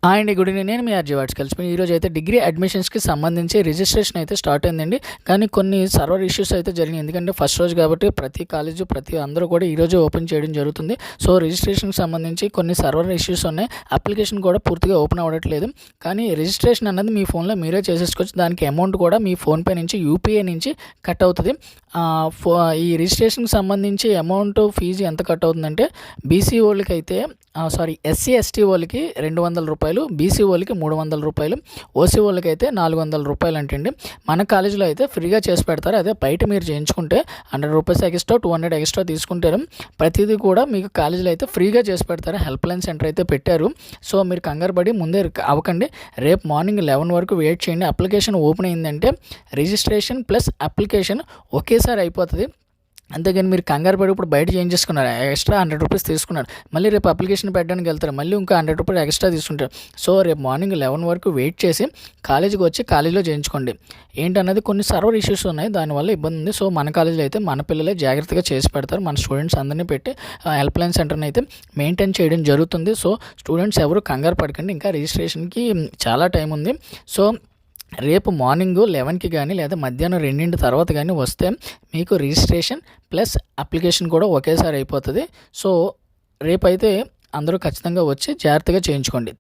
Hi అండి. Good evening. నేను మీ RJ watts కలిసిపోయి ఈరోజు అయితే డిగ్రీ అడ్మిషన్స్కి సంబంధించి రిజిస్ట్రేషన్ అయితే స్టార్ట్ అయిందండి. కానీ కొన్ని సర్వర్ ఇష్యూస్ అయితే జరిగినాయి. ఎందుకంటే ఫస్ట్ రోజు కాబట్టి ప్రతి కాలేజు అందరూ కూడా ఈరోజు ఓపెన్ చేయడం జరుగుతుంది. సో రిజిస్ట్రేషన్కి సంబంధించి కొన్ని సర్వర్ ఇష్యూస్ ఉన్నాయి. అప్లికేషన్ కూడా పూర్తిగా ఓపెన్ అవ్వట్లేదు. కానీ రిజిస్ట్రేషన్ అన్నది మీ ఫోన్లో మీరే చేసేసుకోవచ్చు. దానికి అమౌంట్ కూడా మీ ఫోన్పే నుంచి యూపీఐ నుంచి కట్ అవుతుంది. ఈ రిజిస్ట్రేషన్కి సంబంధించి అమౌంట్ ఫీజు ఎంత కట్ అవుతుందంటే బీసీ వాళ్ళకి అయితే ఎస్సీ ఎస్టీ వాళ్ళకి ₹200, బీసీ వాళ్ళకి ₹300, ఓసీ వాళ్ళకి అయితే ₹400 అంటండి. మన కాలేజీలో అయితే ఫ్రీగా చేసి పెడతారు. అదే బయట మీరు చేయించుకుంటే ₹100 ఎక్స్ట్రా, 200 ఎక్స్ట్రా తీసుకుంటారు. ప్రతిదీ కూడా మీకు కాలేజీలో అయితే ఫ్రీగా చేసి పెడతారు. హెల్ప్ లైన్ సెంటర్ అయితే పెట్టారు. సో మీరు కంగారు పడి ముందే అవ్వకండి. రేపు మార్నింగ్ 11 వరకు వెయిట్ చేయండి. అప్లికేషన్ ఓపెన్ అయిందంటే రిజిస్ట్రేషన్ ప్లస్ అప్లికేషన్ ఒకేసారి అయిపోతుంది. అంతేగాని మీరు కంగారు పడి ఇప్పుడు బయట చేయించేసుకున్నారు, ఎక్స్ట్రా ₹100 తీసుకున్నారు. మళ్ళీ రేపు అప్లికేషన్ పెట్టడానికి వెళ్తారు, మళ్ళీ ఇంకా ₹100 ఎక్స్ట్రా తీసుకుంటారు. సో రేపు మార్నింగ్ 11 వరకు వెయిట్ చేసి కాలేజీకి వచ్చి కాలేజీలో చేయించుకోండి. ఏంటన్నది కొన్ని సర్వర్ ఇష్యూస్ ఉన్నాయి, దానివల్ల ఇబ్బంది ఉంది. సో మన కాలేజీలో అయితే మన పిల్లలే జాగ్రత్తగా చేసి పెడతారు. మన స్టూడెంట్స్ అందరినీ పెట్టి హెల్ప్ లైన్ సెంటర్ని అయితే మెయింటైన్ చేయడం జరుగుతుంది. సో స్టూడెంట్స్ ఎవరు కంగారు పడకండి, ఇంకా రిజిస్ట్రేషన్కి చాలా టైం ఉంది. సో రేపు మార్నింగ్ 11కి కానీ లేదా మధ్యాహ్నం 2 తర్వాత కానీ వస్తే మీకు రిజిస్ట్రేషన్ ప్లస్ అప్లికేషన్ కూడా ఒకేసారి అయిపోతుంది. సో రేపైతే అందరూ ఖచ్చితంగా వచ్చి జాగ్రత్తగా చేయించుకోండి.